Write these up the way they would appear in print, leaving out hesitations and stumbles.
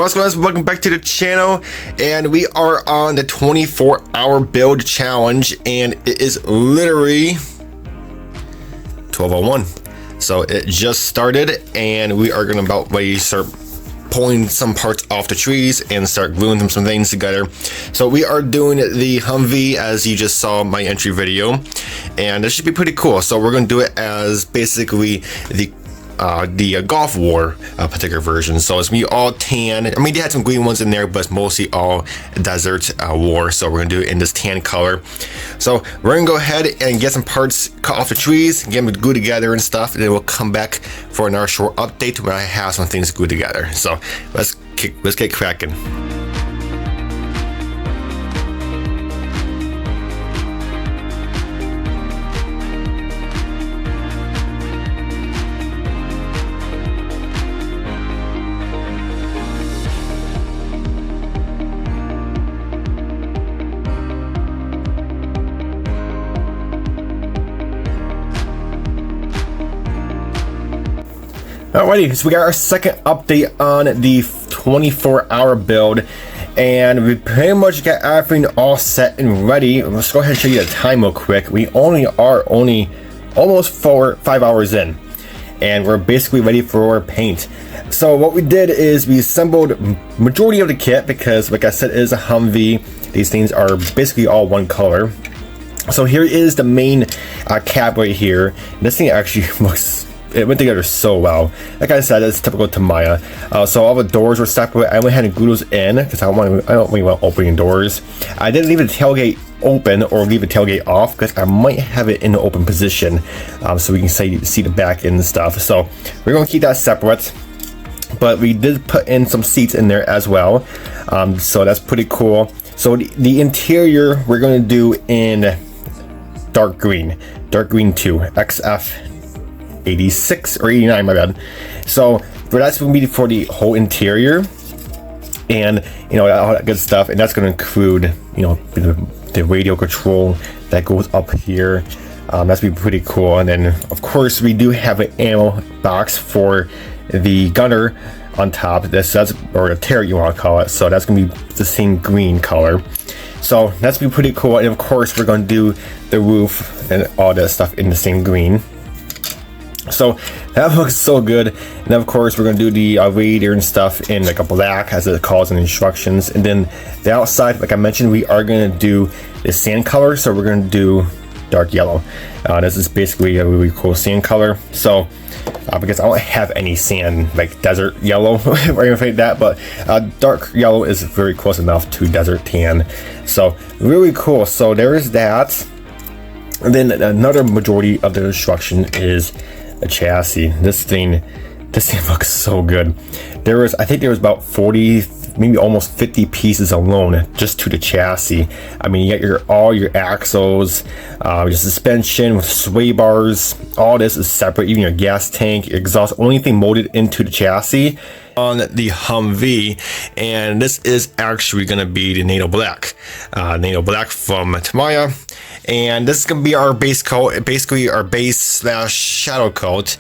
what's going on, welcome back to the channel, and we are on the 24-hour build challenge, and it is literally 12:01. So it just started, and we are gonna about ready to start pulling some parts off the trees and start gluing some things together. So we are doing the Humvee, as you just saw in my entry video, and this should be pretty cool. So we're gonna do it as basically the Gulf War particular version. So it's gonna be all tan. I mean, they had some green ones in there, but it's mostly all desert war. So we're gonna do it in this tan color. So we're gonna go ahead and get some parts cut off the trees, get them glued together and stuff, and then we'll come back for another short update when I have some things glued together. So let's get cracking. Alrighty, so we got our second update on the 24-hour build, and we pretty much got everything all set and ready. Let's go ahead and show you the time real quick. We are only almost 5 hours in, and we're basically ready for paint. So what we did is we assembled majority of the kit because, like I said, it is a Humvee. These things are basically all one color. So here is the main cab right here. This thing actually it went together so well. Like I said, it's typical Tamiya. So all the doors were separate. I went ahead and glued those in because I don't really want opening doors. I didn't leave the tailgate open or leave the tailgate off because I might have it in the open position, so we can see the back end and stuff. So we're gonna keep that separate. But we did put in some seats in there as well, so that's pretty cool. So the interior we're gonna do in dark green 2 XF 86 or 89, my bad. So that's gonna be for the whole interior, and you know, all that good stuff. And that's gonna include, you know, the radio control that goes up here. That's gonna be pretty cool. And then of course we do have an ammo box for the gunner on top. That's or a turret you want to call it. So that's gonna be the same green color. So that's gonna be pretty cool. And of course we're gonna do the roof and all that stuff in the same green. So that looks so good. And of course we're going to do the radiator and stuff in like a black, as it calls in instructions. And then the outside, like I mentioned, we are going to do the sand color. So we're going to do dark yellow. This is basically a really cool sand color. So because I don't have any sand like desert yellow or anything like that, but dark yellow is very close enough to desert tan. So really cool. So there is that. And then another majority of the instruction is a chassis. This thing looks so good. I think there was about 40, maybe almost 50 pieces alone just to the chassis. I mean, you got all your axles, your suspension with sway bars. All this is separate. Even your gas tank, your exhaust, only thing molded into the chassis on the Humvee. And this is actually going to be the NATO Black from Tamiya. And this is going to be our base coat, basically our base / shadow coat,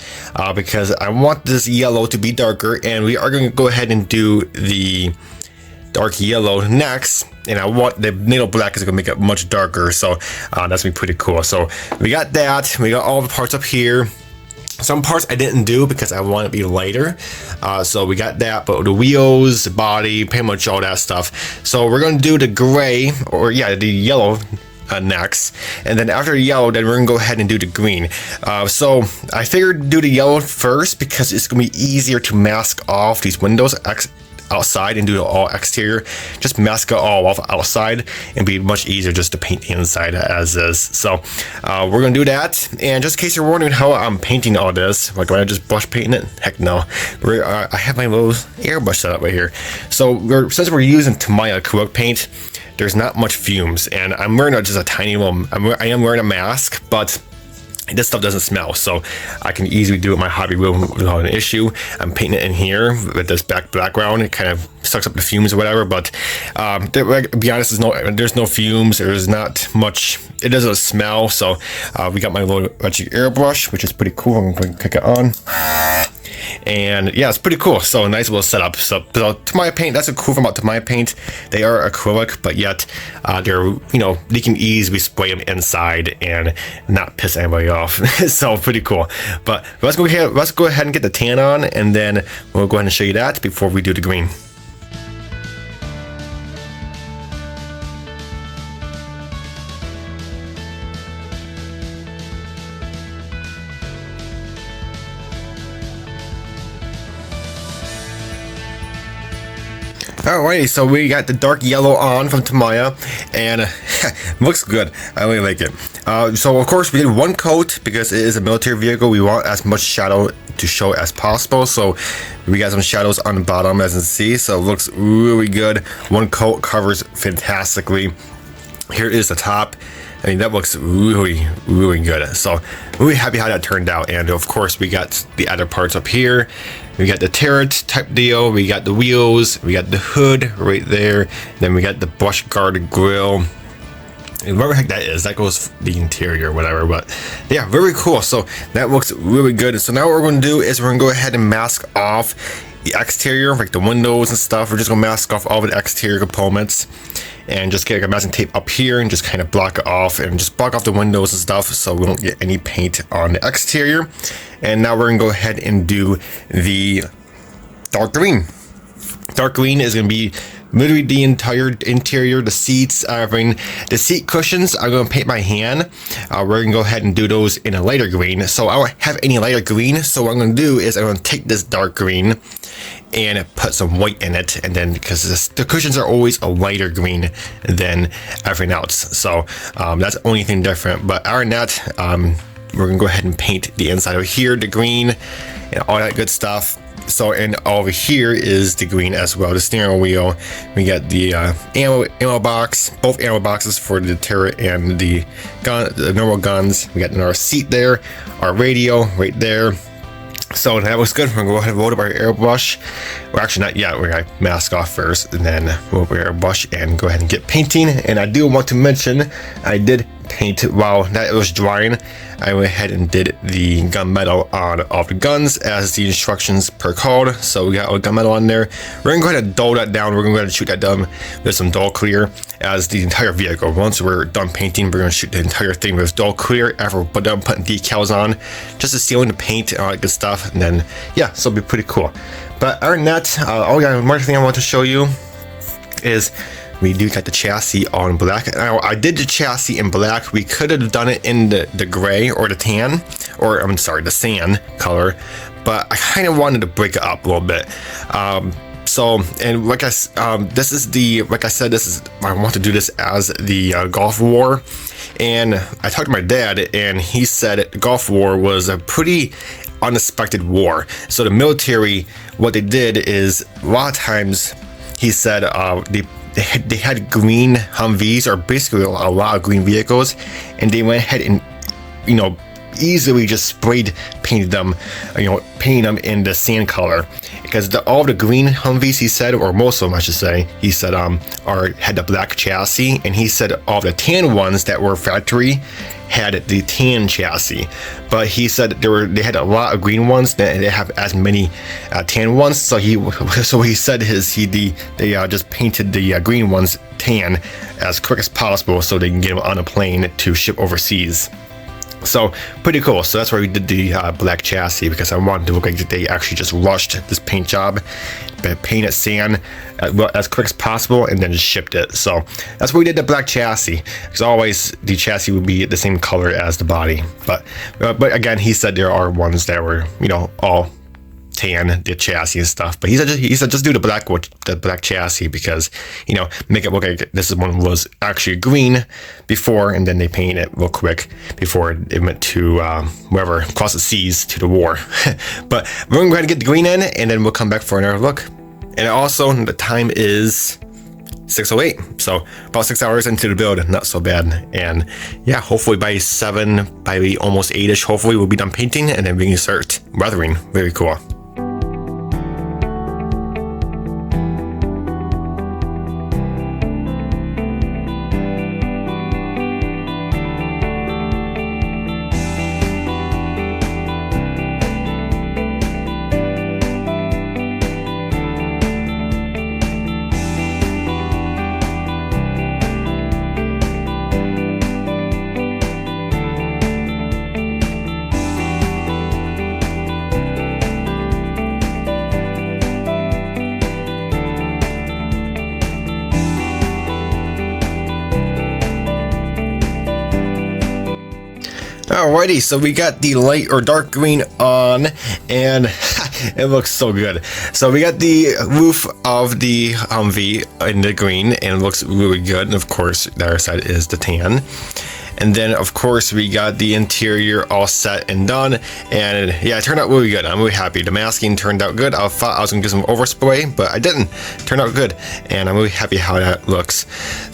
because I want this yellow to be darker, and we are going to go ahead and do the dark yellow next. And I want the NATO Black is going to make it much darker, so that's going to be pretty cool. So we got that. We got all the parts up here. Some parts I didn't do because I want it to be lighter, so we got that. But the wheels, the body, pretty much all that stuff. So we're going to do the gray, or yeah, the yellow next, and then after the yellow, then we're gonna go ahead and do the green. So I figured do the yellow first because it's gonna be easier to mask off these windows outside and do it all exterior. Just mask it all off outside and be much easier just to paint the inside as is. So we're gonna do that. And just in case you're wondering how I'm painting all this, like, when I just brush painting it, heck no. I have my little airbrush set up right here. So since we're using Tamiya acrylic paint, there's not much fumes, and I'm wearing just a tiny little, I am wearing a mask, but this stuff doesn't smell, so I can easily do it in my hobby room without an issue. I'm painting it in here with this background. It kind of sucks up the fumes or whatever, but to be honest, there's no fumes. There's not much. It doesn't smell. So we got my little electric airbrush, which is pretty cool. I'm going to click it on. And yeah, it's pretty cool. So nice little setup. So Tamiya paint, that's a cool thing about Tamiya paint. They are acrylic, but yet they're, you know, they can easily spray them inside and not piss anybody off. So pretty cool. But let's go ahead and get the tan on, and then we'll go ahead and show you that before we do the green. Alrighty, so we got the dark yellow on from Tamiya, and looks good. I really like it. So of course we did one coat because it is a military vehicle. We want as much shadow to show as possible. So we got some shadows on the bottom, as you can see. So it looks really good. One coat covers fantastically. Here is the top. I mean, that looks really, really good. So really happy how that turned out. And of course we got the other parts up here. We got the turret type deal, we got the wheels, we got the hood right there, then we got the brush guard grill. And whatever the heck that is, that goes the interior or whatever, but yeah, very cool. So that looks really good. So now what we're going to do is we're going to go ahead and mask off the exterior, like the windows and stuff. We're just going to mask off all the exterior components and just get like a masking tape up here and just kind of block it off and just block off the windows and stuff so we don't get any paint on the exterior. And now we're gonna go ahead and do the dark green. Dark green is gonna be literally the entire interior, the seats, everything. The seat cushions I'm gonna paint by hand. We're gonna go ahead and do those in a lighter green. So I don't have any lighter green, so what I'm gonna do is I'm gonna take this dark green and put some white in it, and then because the cushions are always a lighter green than everything else, so that's the only thing different. But other than that, we're gonna go ahead and paint the inside over here the green and all that good stuff. So, and over here is the green as well, the steering wheel. We got the ammo box, both ammo boxes for the turret and the gun, the normal guns. We got our seat there, our radio right there. So that was good. We're gonna go ahead and load up our airbrush. Well, actually not yet. We're gonna mask off first, and then we'll open our airbrush and go ahead and get painting. And I do want to mention, I did paint while that was drying. I went ahead and did the gunmetal on all the guns as the instructions per code. So we got all the gunmetal on there. We're gonna go ahead and dull that down. We're gonna go ahead and shoot that down with some dull clear as the entire vehicle. Once we're done painting, we're gonna shoot the entire thing with dull clear after we're done putting decals on, just to seal in the paint and all that good stuff. And then yeah, so it'll be pretty cool. But other than that, one thing I want to show you is we do got the chassis all in black. Now, I did the chassis in black. We could have done it in the gray or the tan, or I'm sorry, the sand color, but I kind of wanted to break it up a little bit. So, and like this is the, like I said, this is, I want to do this as the Gulf War. And I talked to my dad, and he said the Gulf War was a pretty unexpected war. So the military, what they did is a lot of times, he said they had green Humvees, or basically a lot of green vehicles, and they went ahead and, you know, easily just painted them, painting them in the sand color, because all the green Humvees, he said, or most of them I should say, he said had the black chassis, and he said all the tan ones that were factory had the tan chassis, but he said they had a lot of green ones that they have as many tan ones. So he said they just painted the green ones tan as quick as possible so they can get them on a plane to ship overseas. So pretty cool. So that's why we did the black chassis, because I wanted to look like they actually just rushed this paint job, painted sand as quick as possible, and then just shipped it. So that's why we did the black chassis, because always the chassis would be the same color as the body. But again, he said there are ones that were, all tan, the chassis and stuff, but he said just do the black chassis, because make it look like this one was actually green before, and then they painted it real quick before it went to wherever across the seas to the war. But we're gonna go ahead and get the green in, and then we'll come back for another look. And also the time is 6:08, so about 6 hours into the build, not so bad. And yeah, hopefully by 7, by almost 8ish, hopefully we'll be done painting, and then we can start weathering. Very cool. Alrighty, so we got the light or dark green on, and it looks so good. So we got the roof of the Humvee in the green, and it looks really good. And of course, the other side is the tan. And then, of course, we got the interior all set and done. And yeah, it turned out really good. I'm really happy. The masking turned out good. I thought I was going to do some overspray, but I didn't. It turned out good. And I'm really happy how that looks.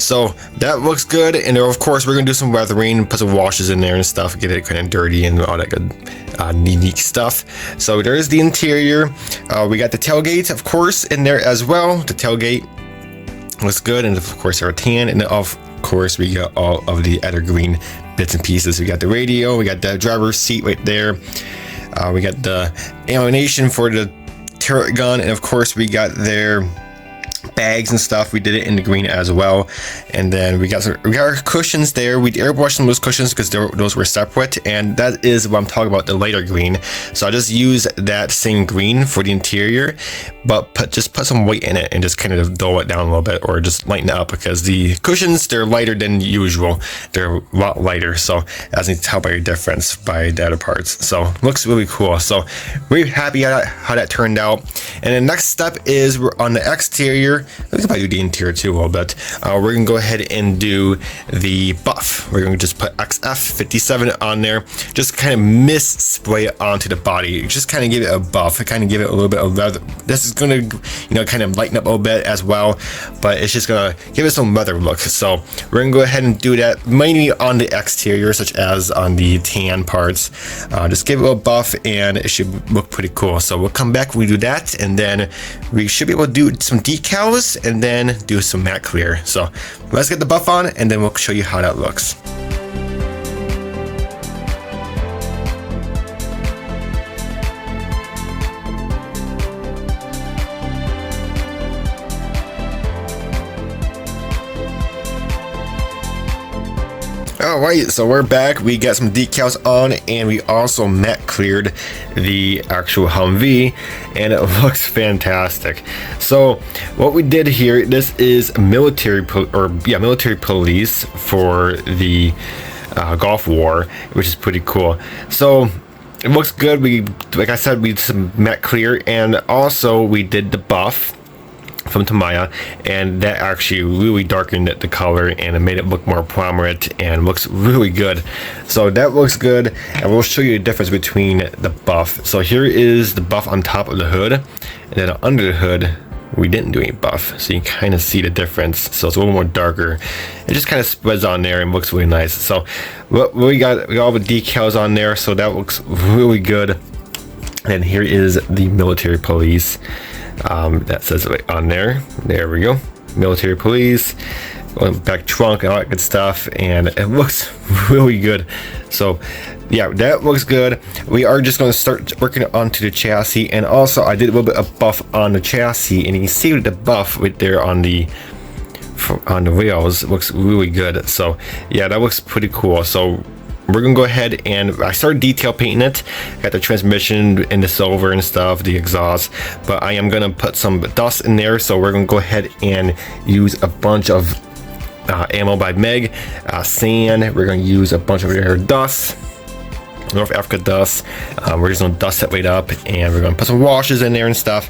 So that looks good. And of course, we're going to do some weathering, put some washes in there and stuff, get it kind of dirty and all that good neat stuff. So there's the interior. We got the tailgate, of course, in there as well. The tailgate looks good. And of course, our tan. And of course, we got all of the other green bits and pieces. We got the radio, we got the driver's seat right there, we got the ammunition for the turret gun, and of course we got their bags and stuff. We did it in the green as well. And then we got our cushions there. We airbrushed those cushions because those were separate, and that is what I'm talking about, the lighter green. So I just use that same green for the interior, but just put some white in it and just kind of dull it down a little bit, or just lighten it up, because the cushions, they're lighter than usual. They're a lot lighter, so as you can tell by your difference by the other parts. So looks really cool. So really happy how that turned out. And the next step is we're on the exterior. We can probably do the interior too a little bit. We're gonna go ahead and do the buff. We're gonna just put XF57 on there, just kind of spray it onto the body, just kind of give it a buff, kind of give it a little bit of leather. This is gonna, kind of lighten up a little bit as well, but it's just gonna give it some leather look. So we're gonna go ahead and do that mainly on the exterior, such as on the tan parts. Just give it a little buff, and it should look pretty cool. So we'll come back, we do that, and then we should be able to do some decals and then do some matte clear. So let's get the buff on, and then we'll show you how that looks. Alright, so we're back. We got some decals on, and we also matte cleared the actual Humvee, and it looks fantastic. So what we did here, this is military police for the Gulf War, which is pretty cool. So it looks good. Like I said, we did some matte clear, and also we did the buff from Tamiya, and that actually really darkened the color, and it made it look more prominent and looks really good. So that looks good, and we'll show you the difference between the buff. So here is the buff on top of the hood, and then under the hood we didn't do any buff, so you can kind of see the difference. So it's a little more darker. It just kind of spreads on there and looks really nice. So we got all the decals on there, so that looks really good. And here is the military police. That says it on there. There we go. Military police, back trunk, and all that good stuff, and it looks really good. So yeah, that looks good. We are just going to start working onto the chassis, and also I did a little bit of buff on the chassis, and you can see the buff right there on the rails. It looks really good. So yeah, that looks pretty cool. So we're gonna go ahead, and I started detail painting it. Got the transmission in the silver and stuff, the exhaust, but I am gonna put some dust in there. So we're gonna go ahead and use a bunch of ammo by Meg, sand. We're gonna use a bunch of their dust, North Africa dust. We're just gonna dust it right up, and we're gonna put some washes in there and stuff,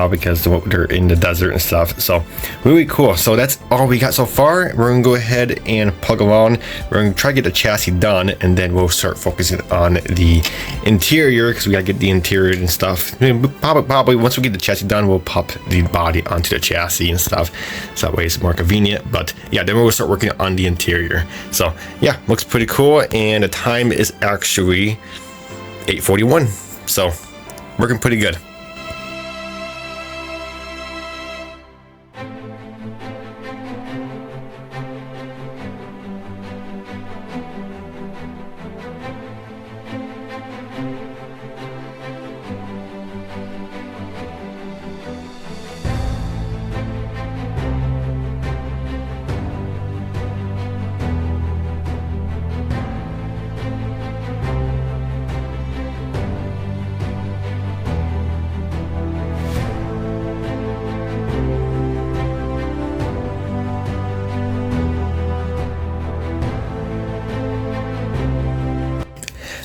because they're in the desert and stuff. So really cool. So that's all we got so far. We're gonna go ahead and plug along. We're gonna try to get the chassis done, and then we'll start focusing on the interior, because we gotta get the interior and stuff. Probably once we get the chassis done, we'll pop the body onto the chassis and stuff, so that way it's more convenient. But yeah, then we'll start working on the interior. So yeah, looks pretty cool, and the time is actually 8:41, so working pretty good.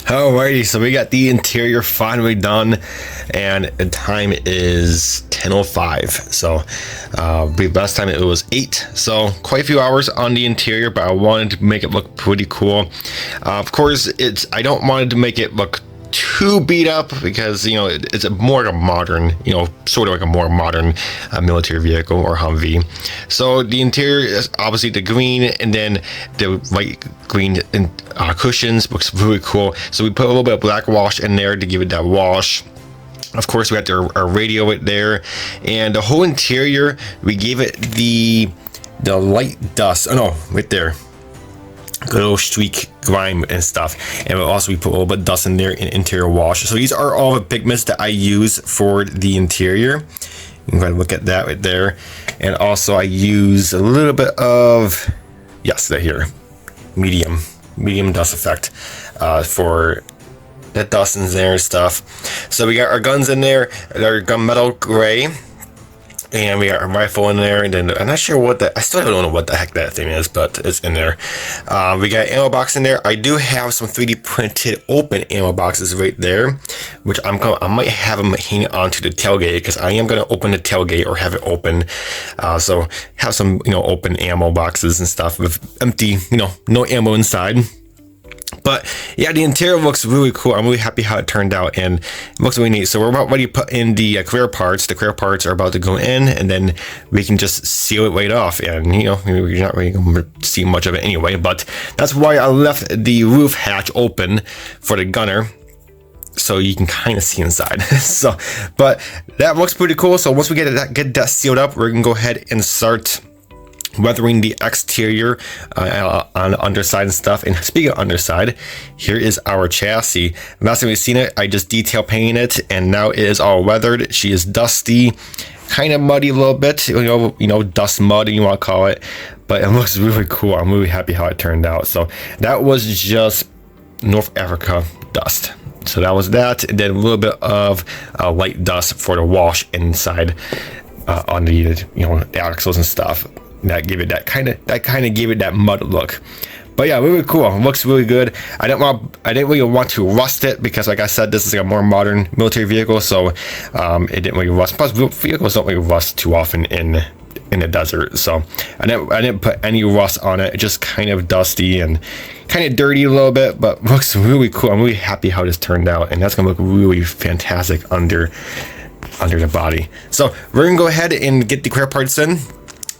Alrighty, so we got the interior finally done, and the time is 10:05. So, last time it was 8. So quite a few hours on the interior, but I wanted to make it look pretty cool. Of course, I don't want to make it look too beat up because it's a more like a modern, sort of like a more modern military vehicle or Humvee. So the interior is obviously the green, and then the light green cushions looks really cool. So we put a little bit of black wash in there to give it that wash. Of course, we got our radio right there, and the whole interior we gave it the light dust. Oh no, right there. Good little streak grime and stuff, and also we put a little bit of dust in there in interior wash. So these are all the pigments that I use for the interior. You can go ahead and look at that right there. And also I use a little bit of, yes, that here, medium dust effect for the dust in there and stuff. So we got our guns in there, our gunmetal gray. And we got our rifle in there, and then I'm not sure I still don't know what the heck that thing is, but it's in there. We got ammo box in there. I do have some 3D printed open ammo boxes right there, which I might have them hanging onto the tailgate because I am gonna open the tailgate or have it open. So have some open ammo boxes and stuff with empty no ammo inside. But yeah, the interior looks really cool. I'm really happy how it turned out, and it looks really neat. So we're about ready to put in the clear parts. The clear parts are about to go in, and then we can just seal it right off. And you're not really going to see much of it anyway. But that's why I left the roof hatch open for the gunner, so you can kind of see inside. But that looks pretty cool. So once we get that sealed up, we're gonna go ahead and start weathering the exterior on the underside and stuff. And speaking of underside, here is our chassis. Last time we've seen it, I just detail painted it, and now it is all weathered. She is dusty, kind of muddy a little bit, dust mud you want to call it, but it looks really cool. I'm really happy how it turned out. So that was just North Africa dust. So that was that, and then a little bit of light dust for the wash inside on the axles and stuff. That gave it that kind of gave it that mud look. But yeah, really cool. It looks really good. I didn't really want to rust it because, like I said, this is like a more modern military vehicle, so it didn't really rust. Plus, vehicles don't really rust too often in the desert, so I didn't put any rust on it. It's just kind of dusty and kind of dirty a little bit, but looks really cool. I'm really happy how this turned out, and that's gonna look really fantastic under the body. So we're gonna go ahead and get the clear parts in,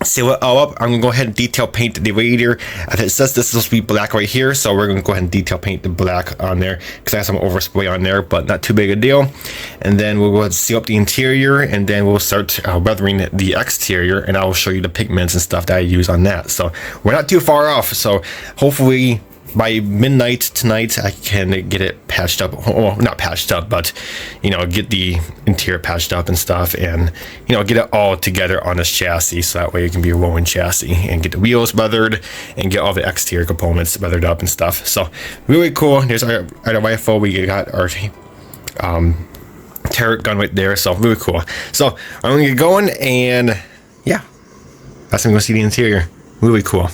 seal it all up. I'm gonna go ahead and detail paint the radiator. As it says, this is supposed to be black right here, so we're gonna go ahead and detail paint the black on there because I have some overspray on there, but not too big a deal. And then we'll go ahead and seal up the interior, and then we'll start weathering the exterior, and I will show you the pigments and stuff that I use on that. So we're not too far off, so hopefully by midnight tonight I can get it patched up. Well, not patched up, but get the interior patched up and stuff, and get it all together on this chassis, so that way it can be a rolling chassis, and get the wheels weathered and get all the exterior components weathered up and stuff. So really cool. There's our rifle. We got our turret gun right there, so really cool. So I'm gonna get going, and yeah, that's when we go see the interior. Really cool.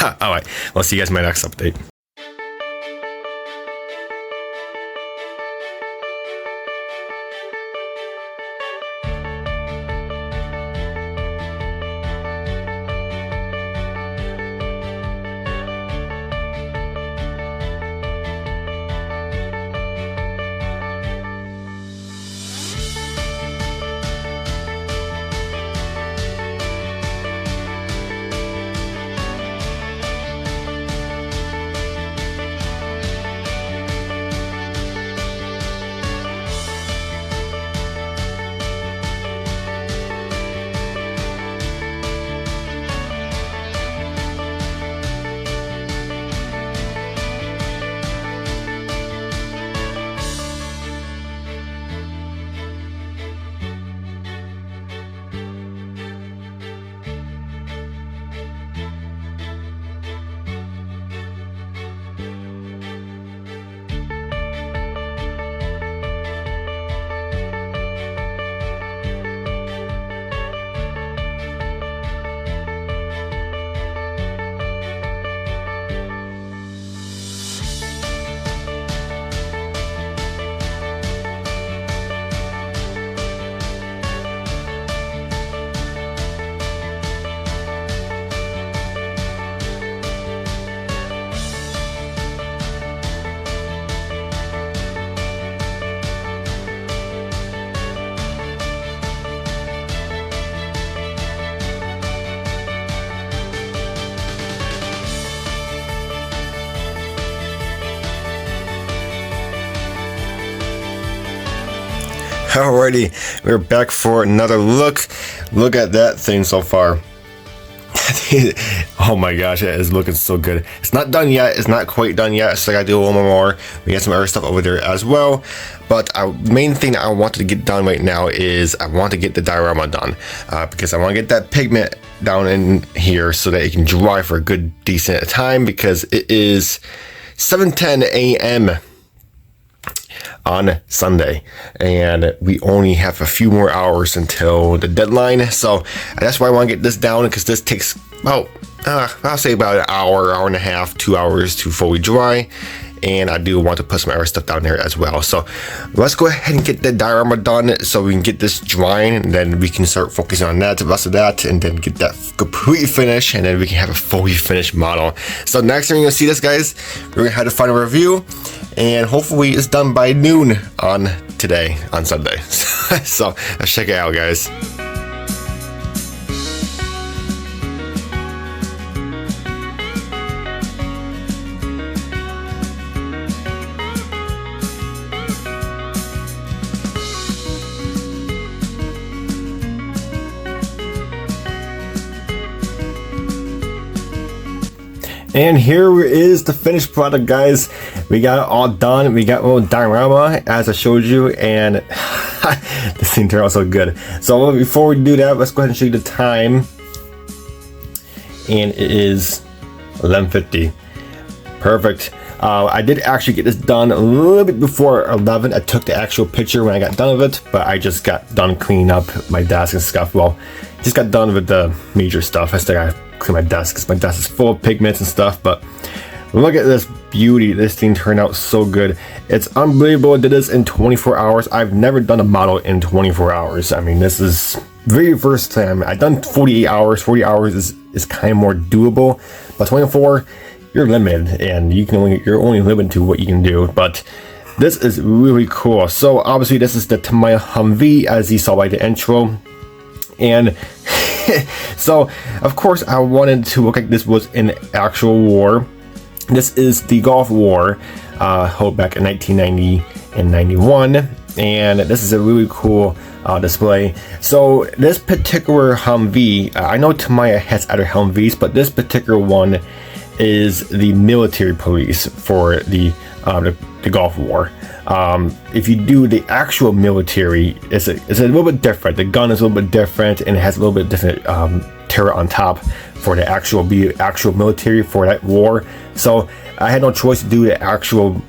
All right, we'll see you guys in my next update. Alrighty, we're back for another look. Look at that thing so far. Oh my gosh, it is looking so good. It's not done yet. It's not quite done yet, so I gotta do a little more. We got some other stuff over there as well. But the main thing that I want to get done right now is I want to get the diorama done. Because I want to get that pigment down in here so that it can dry for a good decent time, because it is 7:10 a.m. on Sunday, and we only have a few more hours until the deadline. So that's why I want to get this down, because this takes about I'll say about an hour and a half, 2 hours to fully dry. And I do want to put some other stuff down there as well. So let's go ahead and get the diorama done so we can get this drying, and then we can start focusing on that, the rest of that, and then get that complete finish, and then we can have a fully finished model. So next time you're gonna see this, guys, we're gonna have to find a review, and hopefully it's done by noon on Sunday. So let's check it out, guys. And here is the finished product, guys. We got it all done. We got a little diorama, as I showed you, and this thing turned out so good. So before we do that, let's go ahead and show you the time. And it is 11:50. Perfect. I did actually get this done a little bit before 11. I took the actual picture when I got done with it, but I just got done cleaning up my desk and stuff. Well, just got done with the major stuff. I still gotta clean my desk because my desk is full of pigments and stuff. But look at this beauty. This thing turned out so good. It's unbelievable. I did this in 24 hours. I've never done a model in 24 hours. I mean, this is very first time. I've done 48 hours. 40 hours is kind of more doable, but 24, you're limited, and you're only limited to what you can do. But this is really cool. So obviously this is the Tamiya Humvee, as you saw by the intro. And so of course I wanted to look like this was an actual war. This is the Gulf War, held back in 1990 and 91, and this is a really cool display. So this particular Humvee, I know Tamiya has other Humvees, but this particular one is the military police for the Gulf War. If you do the actual military, it's a little bit different. The gun is a little bit different, and it has a little bit different turret on top for the actual military for that war. So I had no choice to do the actual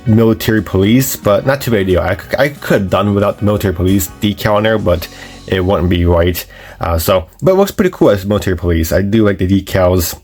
military police, but not too big a deal. I could have done without the military police decal on there, but it wouldn't be right. But it looks pretty cool as military police. I do like the decals.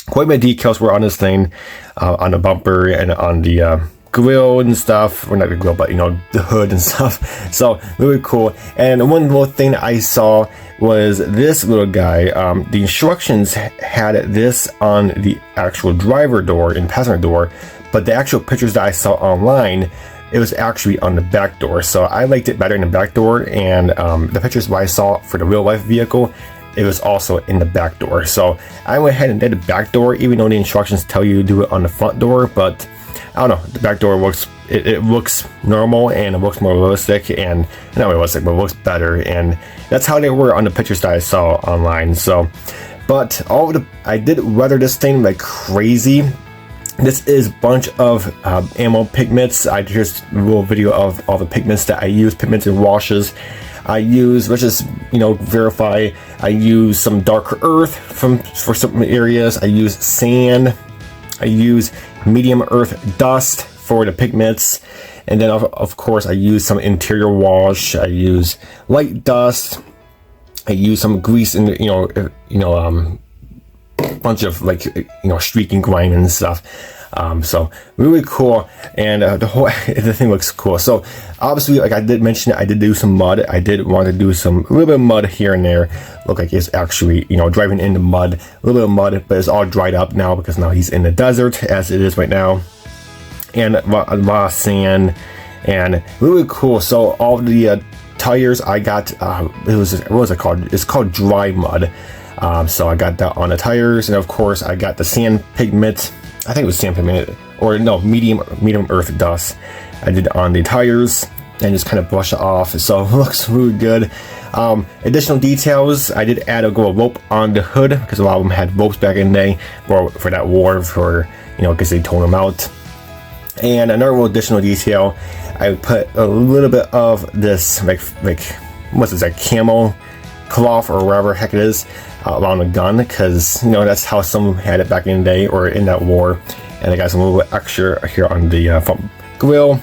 Quite my decals were on this thing, on the bumper and on the grill and stuff. Well, not the grill, but the hood and stuff. So really cool. And one little thing I saw was this little guy. The instructions had this on the actual driver door and passenger door, but the actual pictures that I saw online, it was actually on the back door. So I liked it better in the back door, and the pictures that I saw for the real life vehicle, it was also in the back door. So I went ahead and did the back door, even though the instructions tell you to do it on the front door. But I don't know, the back door looks, it looks normal, and it looks more realistic, and not realistic, but it looks better. And that's how they were on the pictures that I saw online. So, but I did weather this thing like crazy. This is a bunch of ammo pigments. I just a little video of all the pigments that I use, pigments and washes. I use, let's just verify, I use some darker earth for some areas. I use sand. I use medium earth dust for the pigments, and then of course I use some interior wash. I use light dust. I use some grease and bunch of streaking grime and stuff. So really cool, and the thing looks cool. So obviously, like I did mention, I did do some mud. I did want to do a little bit of mud here and there. Look like it's actually driving in the mud, a little bit of mud, but it's all dried up now because now he's in the desert as it is right now, and a lot of sand, and really cool. So all the tires I got, what was it called? It's called dry mud. So I got that on the tires, and of course I got the sand pigment. I think it was sand pigment, or no, medium earth dust. I did on the tires, and just kind of brush it off, so it looks really good. Additional details, I did add a rope on the hood because a lot of them had ropes back in the day for that war, for because they torn them out. And another little additional detail, I put a little bit of this like what's this, like camo cloth or whatever heck it is around the gun, because that's how some had it back in the day or in that war. And I got some little bit extra here on the front grill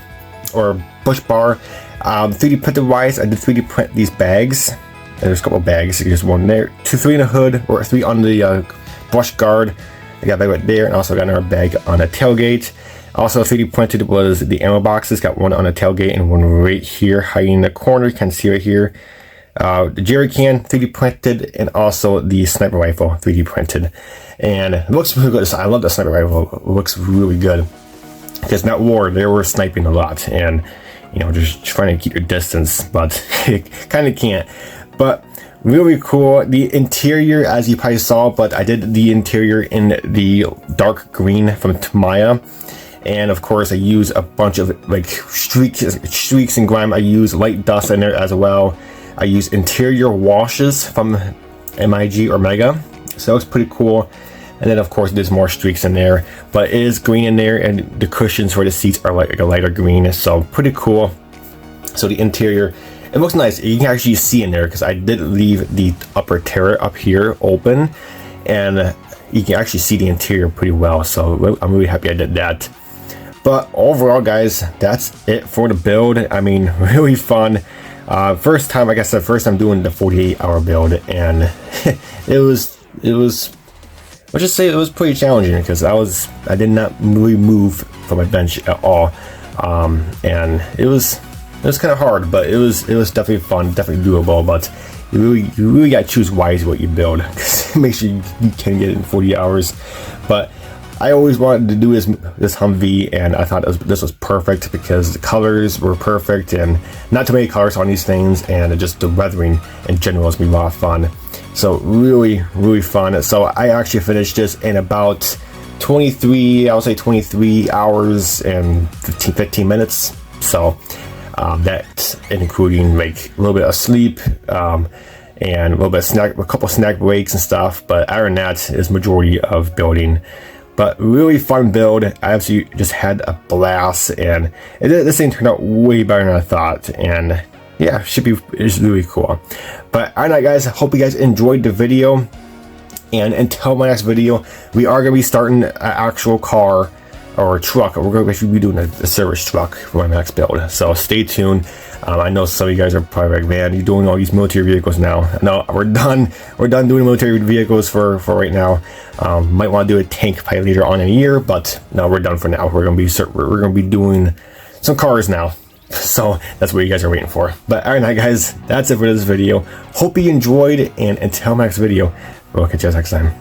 or push bar. 3D printed wise, I did 3D print these bags. And there's a couple of bags. There's one there, 3 in the hood, or 3 on the brush guard. I got a bag right there, and also got another bag on the tailgate. Also 3D printed was the ammo boxes. Got one on the tailgate and one right here hiding in the corner. You can see right here. The jerry can 3D printed, and also the sniper rifle 3D printed. And it looks really good. I love the sniper rifle. It looks really good. Because in that war, they were sniping a lot, and just trying to keep your distance, but it kind of can't. But really cool. The interior, as you probably saw, but I did the interior in the dark green from Tamiya. And of course, I use a bunch of like streaks and grime. I use light dust in there as well. I use interior washes from MIG or Mega, so that was pretty cool. And then of course there's more streaks in there, but it is green in there, and the cushions for the seats are like a lighter green, so pretty cool. So the interior, it looks nice. You can actually see in there because I did leave the upper turret up here open, and you can actually see the interior pretty well, so I'm really happy I did that. But overall guys, that's it for the build. I mean, really fun. First time, like I said, first time doing the 48-hour build, and it was let's just say it was pretty challenging because I did not really move from my bench at all, and it was kind of hard, but it was definitely fun, definitely doable. But you really got to choose wisely what you build, because make sure you can get it in 40 hours. But I always wanted to do this Humvee, and I thought this was perfect because the colors were perfect, and not too many colors on these things, and just the weathering in general has been a lot of fun. So really fun. So I actually finished this in about 23 hours and 15 minutes. So that's including like a little bit of sleep, and a little bit of a couple snack breaks and stuff. But other than that is majority of building. But really fun build. I absolutely just had a blast, and this thing turned out way better than I thought. And yeah, it's really cool. But alright guys, I hope you guys enjoyed the video, and until my next video, we are going to be starting an actual car or truck. We're going to actually be doing a service truck for my next build, so stay tuned. I know some of you guys are probably like, man, you're doing all these military vehicles now. No, we're done doing military vehicles for right now. Might want to do a tank probably later on in a year, but no, we're done for now. We're going to be doing some cars now. So that's what you guys are waiting for. But alright guys, that's it for this video. Hope you enjoyed, and until my next video, we'll catch you guys next time.